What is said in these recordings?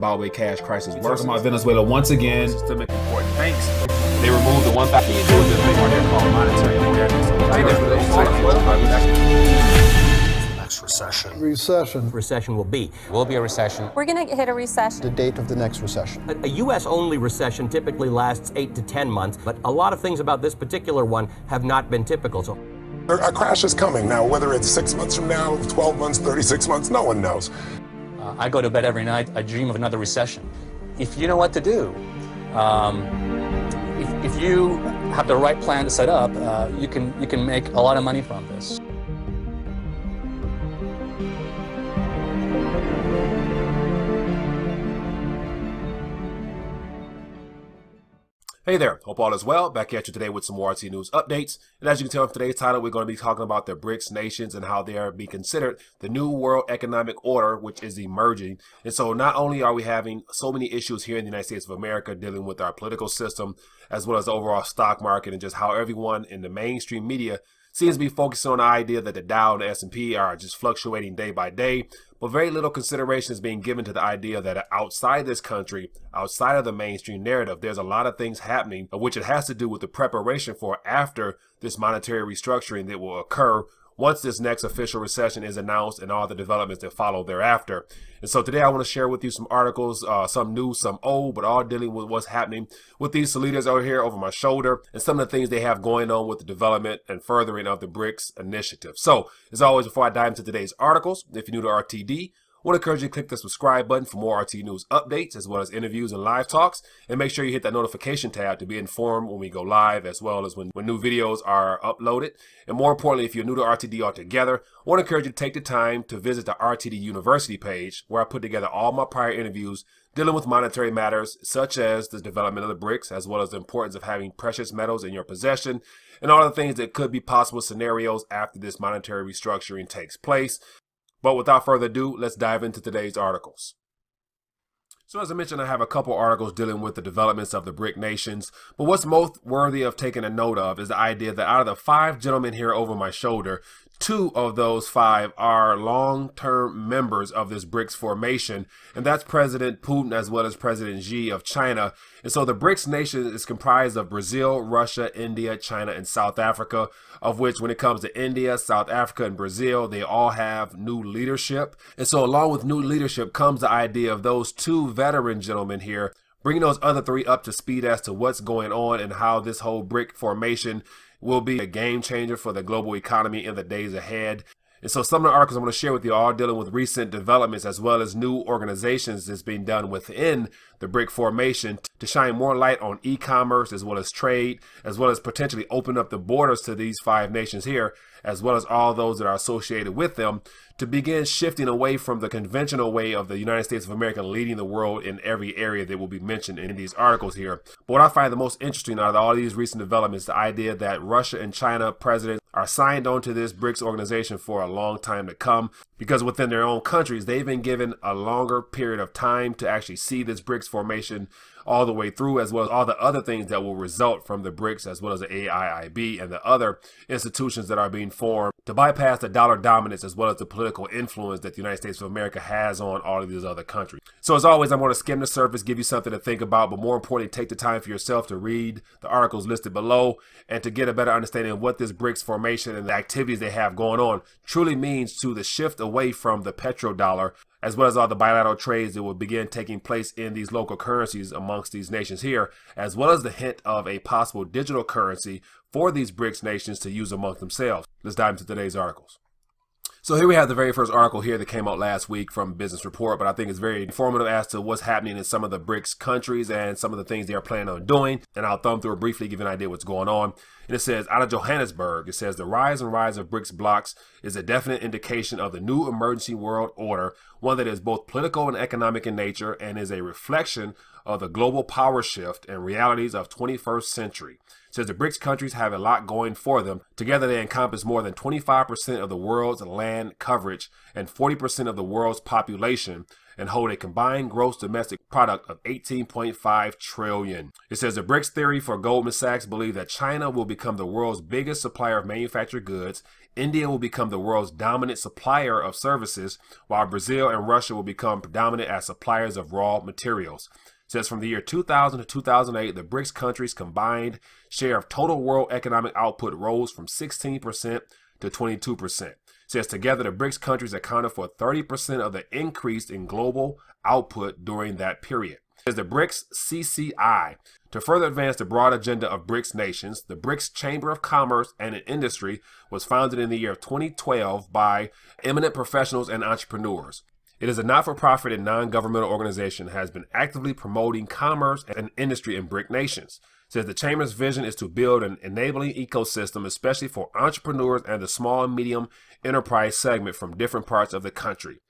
Zimbabwe cash crisis worse. Talking about Venezuela once again. Systemic important banks. They removed the one factor in the thing right there called monetary Next recession. Recession will be a recession. We're going to hit a recession. The date of the next recession. A U.S.-only recession typically lasts 8 to 10 months, but a lot of things about this particular one have not been typical. So A crash is coming. Now, whether it's 6 months from now, 12 months, 36 months, no one knows. I go to bed every night, I dream of another recession. If you know what to do, if you have the right plan to set up, you can make a lot of money from this. Hey there, hope all is well. Back at you today with some more RT News updates. And as you can tell from today's title, we're going to be talking about the BRICS nations and how they are being considered the new world economic order, which is emerging. And so not only are we having so many issues here in the United States of America dealing with our political system, as well as the overall stock market and just how everyone in the mainstream media seems to be focusing on the idea that the Dow and the S&P are just fluctuating day by day, but very little consideration is being given to the idea that outside this country, outside of the mainstream narrative, there's a lot of things happening, of which it has to do with the preparation for after this monetary restructuring that will occur once this next official recession is announced and all the developments that follow thereafter. And so today I want to share with you some articles, some new, some old, but all dealing with what's happening with these leaders over here over my shoulder and some of the things they have going on with the development and furthering of the BRICS initiative. So as always, before I dive into today's articles, if you're new to RTD, I want to encourage you to click the subscribe button for more RT News updates, as well as interviews and live talks. And make sure you hit that notification tab to be informed when we go live, as well as when new videos are uploaded. And more importantly, if you're new to RTD altogether, I want to encourage you to take the time to visit the RTD University page, where I put together all my prior interviews dealing with monetary matters, such as the development of the BRICS, as well as the importance of having precious metals in your possession, and all the things that could be possible scenarios after this monetary restructuring takes place. But without further ado, let's dive into today's articles. So as I mentioned, I have a couple articles dealing with the developments of the BRIC nations, but what's most worthy of taking a note of is the idea that out of the 5 gentlemen here over my shoulder, 2 of those 5 are long-term members of this BRICS formation, and that's President Putin as well as President Xi of China. And so the BRICS nation is comprised of Brazil, Russia, India, China, and South Africa, of which when it comes to India, South Africa, and Brazil, they all have new leadership. And so along with new leadership comes the idea of those 2 veteran gentlemen here, bringing those other 3 up to speed as to what's going on and how this whole BRIC formation will be a game changer for the global economy in the days ahead. And so some of the articles I'm going to share with you are all dealing with recent developments as well as new organizations that's being done within the BRIC formation to shine more light on e-commerce as well as trade, as well as potentially open up the borders to these 5 nations here, as well as all those that are associated with them, to begin shifting away from the conventional way of the United States of America leading the world in every area that will be mentioned in these articles here. But what I find the most interesting out of all these recent developments, the idea that Russia and China presidents are signed on to this BRICS organization for a long time to come, because within their own countries, they've been given a longer period of time to actually see this BRICS formation all the way through, as well as all the other things that will result from the BRICS, as well as the AIIB and the other institutions that are being formed to bypass the dollar dominance as well as the political influence that the United States of America has on all of these other countries. So as always, I'm going to skim the surface, give you something to think about, but more importantly, take the time for yourself to read the articles listed below and to get a better understanding of what this BRICS formation and the activities they have going on truly means to the shift away from the petrodollar, as well as all the bilateral trades that will begin taking place in these local currencies amongst these nations here, as well as the hint of a possible digital currency for these BRICS nations to use amongst themselves. Let's dive into today's articles. So here we have the very first article here that came out last week from Business Report, but I think it's very informative as to what's happening in some of the BRICS countries and some of the things they are planning on doing. And I'll thumb through it briefly, give you an idea what's going on. And it says, out of Johannesburg, it says the rise and rise of BRICS blocs is a definite indication of the new emergency world order, one that is both political and economic in nature and is a reflection of the global power shift and realities of 21st century. It says the BRICS countries have a lot going for them. Together, they encompass more than 25% of the world's land coverage and 40% of the world's population and hold a combined gross domestic product of 18.5 trillion. It says the BRICS theory for Goldman Sachs believe that China will become the world's biggest supplier of manufactured goods, India will become the world's dominant supplier of services, while Brazil and Russia will become dominant as suppliers of raw materials. It says from the year 2000 to 2008, the BRICS countries' combined share of total world economic output rose from 16% to 22%. It says together, the BRICS countries accounted for 30% of the increase in global output during that period. It says the BRICS CCI. To further advance the broad agenda of BRICS nations, the BRICS Chamber of Commerce and Industry was founded in the year 2012 by eminent professionals and entrepreneurs. It is a not-for-profit and non-governmental organization that has been actively promoting commerce and industry in BRIC nations. It says the Chamber's vision is to build an enabling ecosystem, especially for entrepreneurs and the small and medium enterprise segment from different parts of the country.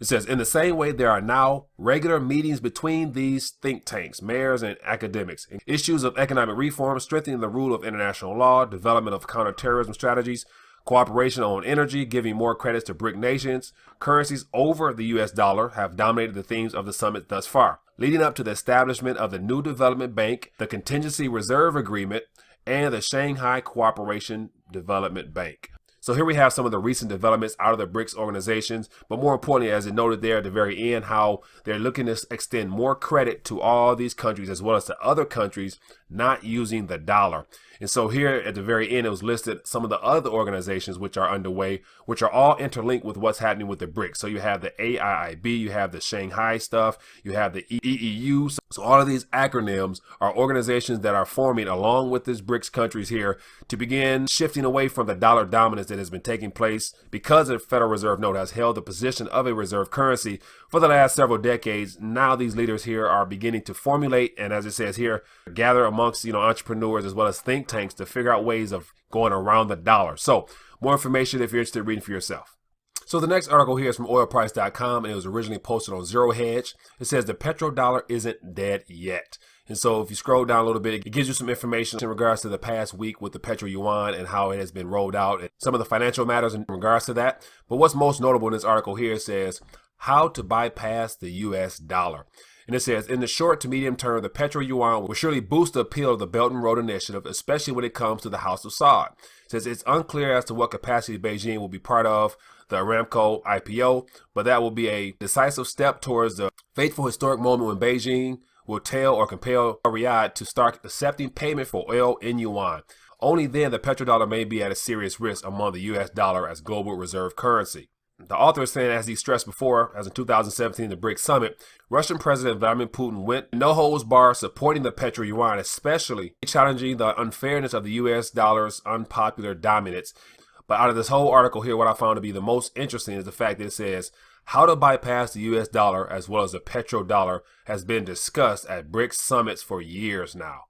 It says, in the same way, there are now regular meetings between these think tanks, mayors, and academics. Issues of economic reform, strengthening the rule of international law, development of counterterrorism strategies, cooperation on energy, giving more credits to BRIC nations, currencies over the US dollar have dominated the themes of the summit thus far, leading up to the establishment of the New Development Bank, the Contingency Reserve Agreement, and the Shanghai Cooperation Development Bank. So here we have some of the recent developments out of the BRICS organizations, but more importantly, as it noted there at the very end, how they're looking to extend more credit to all these countries as well as to other countries not using the dollar. And so here at the very end, it was listed some of the other organizations which are underway, which are all interlinked with what's happening with the BRICS. So you have the AIIB, you have the Shanghai stuff, you have the EEU. So all of these acronyms are organizations that are forming along with these BRICS countries here to begin shifting away from the dollar dominance that has been taking place because the Federal Reserve Note has held the position of a reserve currency for the last several decades. Now these leaders here are beginning to formulate, and as it says here, gather amongst entrepreneurs as well as think tanks to figure out ways of going around the dollar. So more information if you're interested in reading for yourself. So the next article here is from oilprice.com, and it was originally posted on Zero Hedge. It says the petrodollar isn't dead yet. And so if you scroll down a little bit, it gives you some information in regards to the past week with the petro-yuan and how it has been rolled out and some of the financial matters in regards to that. But what's most notable in this article here says how to bypass the US dollar. And it says, in the short to medium term, the petro-yuan will surely boost the appeal of the Belt and Road Initiative, especially when it comes to the House of Saud. It says it's unclear as to what capacity Beijing will be part of the Aramco IPO, but that will be a decisive step towards the fateful historic moment when Beijing will tell or compel Riyadh to start accepting payment for oil in yuan. Only then the petrodollar may be at a serious risk among the US dollar as global reserve currency. The author is saying, as he stressed before, as in 2017, the BRICS summit, Russian President Vladimir Putin went no holds barred supporting the petro-yuan, especially challenging the unfairness of the US dollar's unpopular dominance. But out of this whole article here, what I found to be the most interesting is the fact that it says how to bypass the US dollar as well as the petrodollar has been discussed at BRICS summits for years now.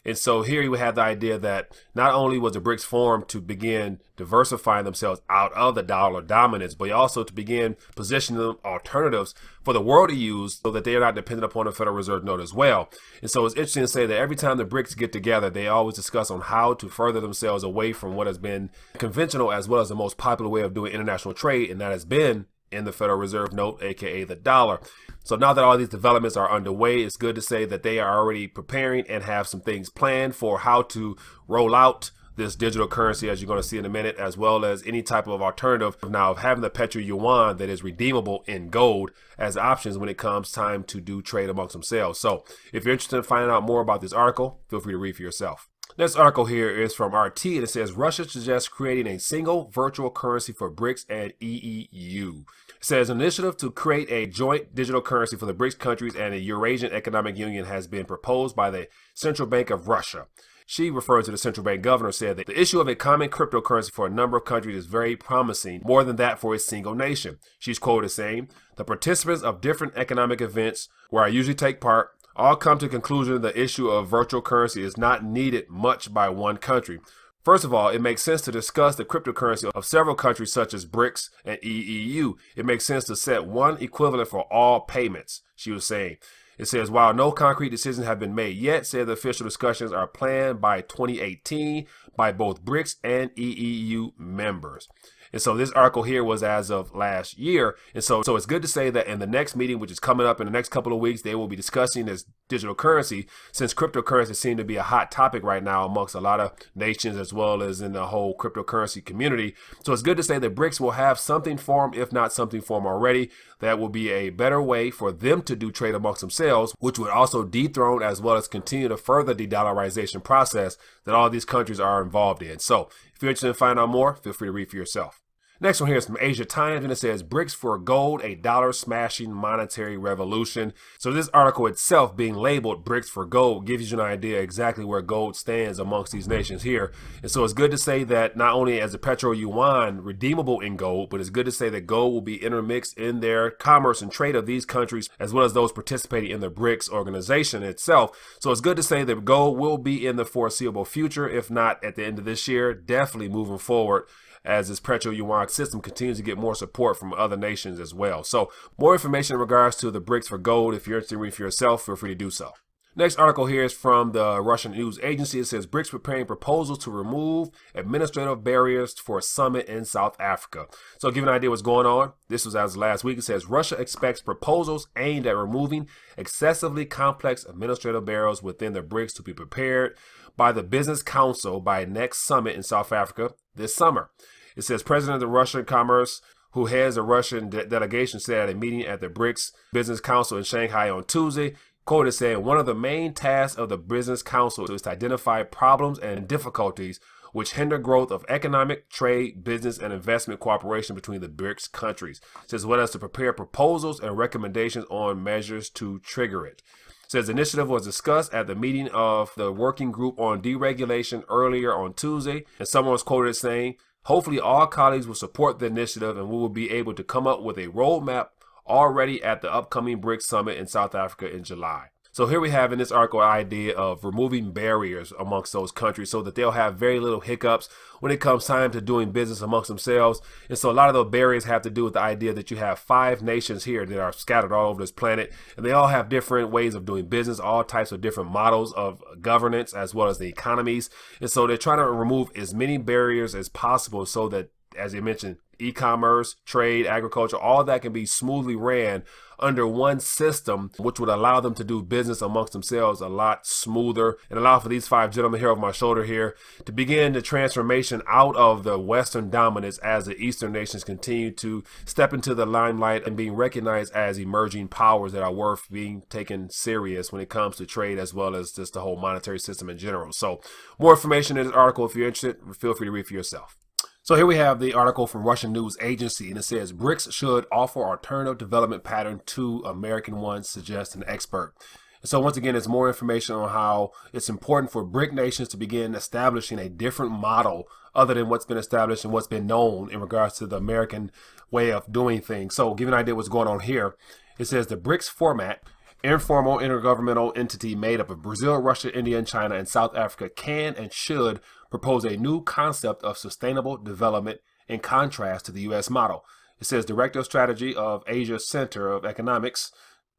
And so here you have the idea that not only was the BRICS formed to begin diversifying themselves out of the dollar dominance, but also to begin positioning alternatives for the world to use so that they are not dependent upon the Federal Reserve Note as well. And so it's interesting to say that every time the BRICS get together, they always discuss on how to further themselves away from what has been conventional as well as the most popular way of doing international trade, and that has been in the Federal Reserve Note, aka the dollar. So now that all these developments are underway, it's good to say that they are already preparing and have some things planned for how to roll out this digital currency, as you're going to see in a minute, as well as any type of alternative now of having the petro-yuan that is redeemable in gold as options when it comes time to do trade amongst themselves. So if you're interested in finding out more about this article, feel free to read for yourself. This article here is from RT, and it says Russia suggests creating a single virtual currency for BRICS and EEU. It says an initiative to create a joint digital currency for the BRICS countries and the Eurasian Economic Union has been proposed by the Central Bank of Russia. She, referred to the central bank governor, said that the issue of a common cryptocurrency for a number of countries is very promising, more than that for a single nation. She's quoted saying, the participants of different economic events where I usually take part all come to the conclusion the issue of virtual currency is not needed much by one country. First of all, it makes sense to discuss the cryptocurrency of several countries such as BRICS and EEU. It makes sense to set one equivalent for all payments, she was saying. It says, while no concrete decisions have been made yet, said the official discussions are planned by 2018 by both BRICS and EEU members. And so this article here was as of last year. And so it's good to say that in the next meeting, which is coming up in the next couple of weeks, they will be discussing this digital currency, since cryptocurrency seems to be a hot topic right now amongst a lot of nations as well as in the whole cryptocurrency community. So it's good to say that BRICS will have something formed, if not something formed already, that will be a better way for them to do trade amongst themselves, which would also dethrone as well as continue to further the dollarization process that all these countries are involved in. So if you're interested in finding out more, feel free to read for yourself. Next one here is from Asia Times, and it says, BRICS for gold, a dollar-smashing monetary revolution. So this article itself being labeled BRICS for gold gives you an idea exactly where gold stands amongst these nations here. And so it's good to say that not only is the petro-yuan redeemable in gold, but it's good to say that gold will be intermixed in their commerce and trade of these countries, as well as those participating in the BRICS organization itself. So it's good to say that gold will be in the foreseeable future, if not at the end of this year, definitely moving forward, as this petro-yuan system continues to get more support from other nations as well. So more information in regards to the BRICS for gold, if you're interested in reading for yourself, feel free to do so. Next article here is from the Russian news agency. It says BRICS preparing proposals to remove administrative barriers for a summit in South Africa. So to give you an idea what's going on, this was as last week. It says Russia expects proposals aimed at removing excessively complex administrative barriers within the BRICS to be prepared by the Business Council by next summit in South Africa this summer. It says President of the Russian Commerce, who heads the Russian delegation, said at a meeting at the BRICS Business Council in Shanghai on Tuesday, quoted saying, one of the main tasks of the Business Council is to identify problems and difficulties which hinder growth of economic, trade, business, and investment cooperation between the BRICS countries, as well as to prepare proposals and recommendations on measures to trigger it. Says the initiative was discussed at the meeting of the Working Group on Deregulation earlier on Tuesday, and someone was quoted as saying, hopefully all colleagues will support the initiative and we will be able to come up with a roadmap already at the upcoming BRICS summit in South Africa in July. So here we have in this article an idea of removing barriers amongst those countries so that they'll have very little hiccups when it comes time to doing business amongst themselves. And so a lot of those barriers have to do with the idea that you have 5 nations here that are scattered all over this planet, and they all have different ways of doing business, all types of different models of governance as well as the economies. And so they're trying to remove as many barriers as possible so that, as you mentioned, e-commerce, trade, agriculture, all that can be smoothly ran under one system, which would allow them to do business amongst themselves a lot smoother and allow for these 5 gentlemen here over my shoulder here to begin the transformation out of the Western dominance as the Eastern nations continue to step into the limelight and being recognized as emerging powers that are worth being taken serious when it comes to trade as well as just the whole monetary system in general. So more information in this article. If you're interested, feel free to read for yourself. So here we have the article from Russian news agency, and it says BRICS should offer alternative development pattern to American ones, suggests an expert. And so once again, it's more information on how it's important for BRIC nations to begin establishing a different model other than what's been established and what's been known in regards to the American way of doing things. So give an idea what's going on here. It says the BRICS format, informal intergovernmental entity made up of Brazil, Russia, India, and China, and South Africa, can and should propose a new concept of sustainable development in contrast to the U.S. model. It says Director of Strategy of Asia Center of Economics,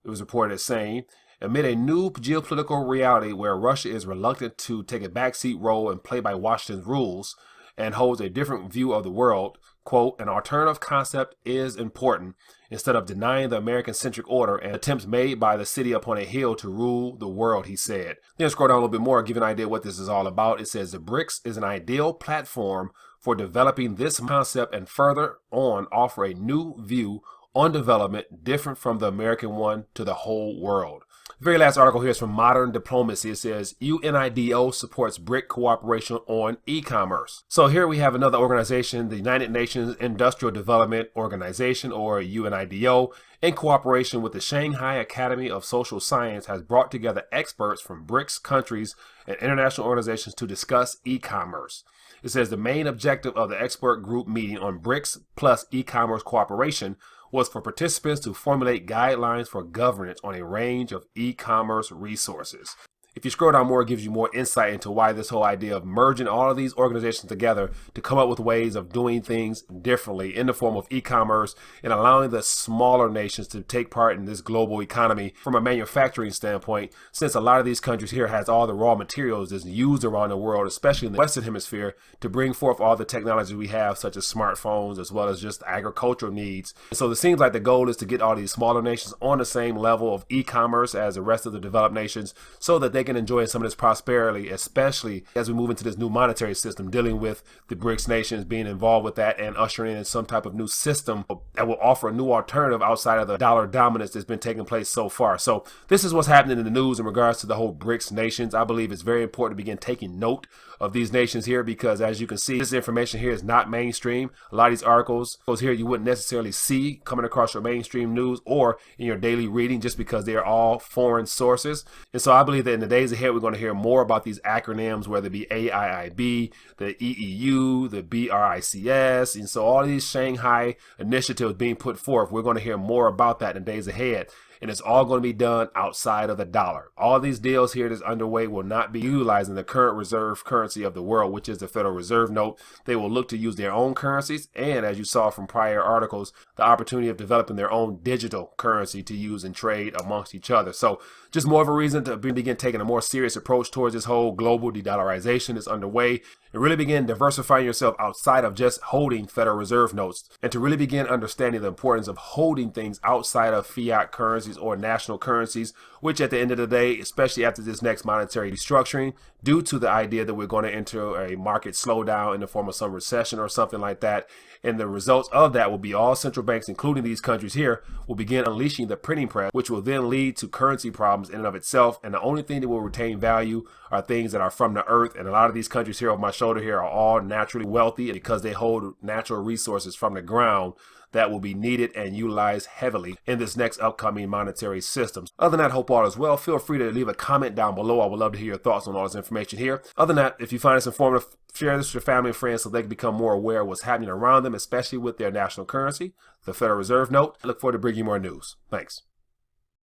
it was reported as saying, amid a new geopolitical reality where Russia is reluctant to take a backseat role and play by Washington's rules and holds a different view of the world, quote, an alternative concept is important instead of denying the American-centric order and attempts made by the city upon a hill to rule the world, he said. Then scroll down a little bit more, give an idea what this is all about. It says the BRICS is an ideal platform for developing this concept and further on offer a new view on development different from the American one to the whole world. The very last article here is from Modern Diplomacy. It says UNIDO supports BRIC cooperation on e-commerce. So here we have another organization, the United Nations Industrial Development Organization, or UNIDO, in cooperation with the Shanghai Academy of Social Science, has brought together experts from BRICS countries and international organizations to discuss e-commerce. It says the main objective of the expert group meeting on BRICS plus e-commerce cooperation was for participants to formulate guidelines for governance on a range of e-commerce resources. If you scroll down more, it gives you more insight into why this whole idea of merging all of these organizations together to come up with ways of doing things differently in the form of e-commerce and allowing the smaller nations to take part in this global economy from a manufacturing standpoint, since a lot of these countries here has all the raw materials that's used around the world, especially in the Western Hemisphere, to bring forth all the technology we have, such as smartphones, as well as just agricultural needs. And so it seems like the goal is to get all these smaller nations on the same level of e-commerce as the rest of the developed nations so that they can enjoy some of this prosperity, especially as we move into this new monetary system, dealing with the BRICS nations being involved with that and ushering in some type of new system that will offer a new alternative outside of the dollar dominance that's been taking place so far. So this is what's happening in the news in regards to the whole BRICS nations. I believe it's very important to begin taking note of these nations here because, as you can see, this information here is not mainstream. A lot of these articles here you wouldn't necessarily see coming across your mainstream news or in your daily reading just because they are all foreign sources. And so I believe that in the days ahead, we're going to hear more about these acronyms, whether it be AIIB, the EEU, the BRICS. And so all these Shanghai initiatives being put forth, we're going to hear more about that in the days ahead. And it's all going to be done outside of the dollar. All these deals here that's underway will not be utilizing the current reserve currency of the world, which is the Federal Reserve note. They will look to use their own currencies. And as you saw from prior articles, the opportunity of developing their own digital currency to use and trade amongst each other. So just more of a reason to begin taking a more serious approach towards this whole global de-dollarization that's underway and really begin diversifying yourself outside of just holding Federal Reserve notes and to really begin understanding the importance of holding things outside of fiat currencies or national currencies, which at the end of the day, especially after this next monetary restructuring, due to the idea that we're going to enter a market slowdown in the form of some recession or something like that. And the results of that will be all central banks, including these countries here, will begin unleashing the printing press, which will then lead to currency problems in and of itself. And the only thing that will retain value are things that are from the earth. And a lot of these countries here on my shoulder here are all naturally wealthy because they hold natural resources from the ground that will be needed and utilized heavily in this next upcoming monetary system. Other than that, hope all is well. Feel free to leave a comment down below. I would love to hear your thoughts on all this information here. Other than that, if you find this informative, share this with your family and friends so they can become more aware of what's happening around them, especially with their national currency, the Federal Reserve note. I look forward to bringing you more news. Thanks.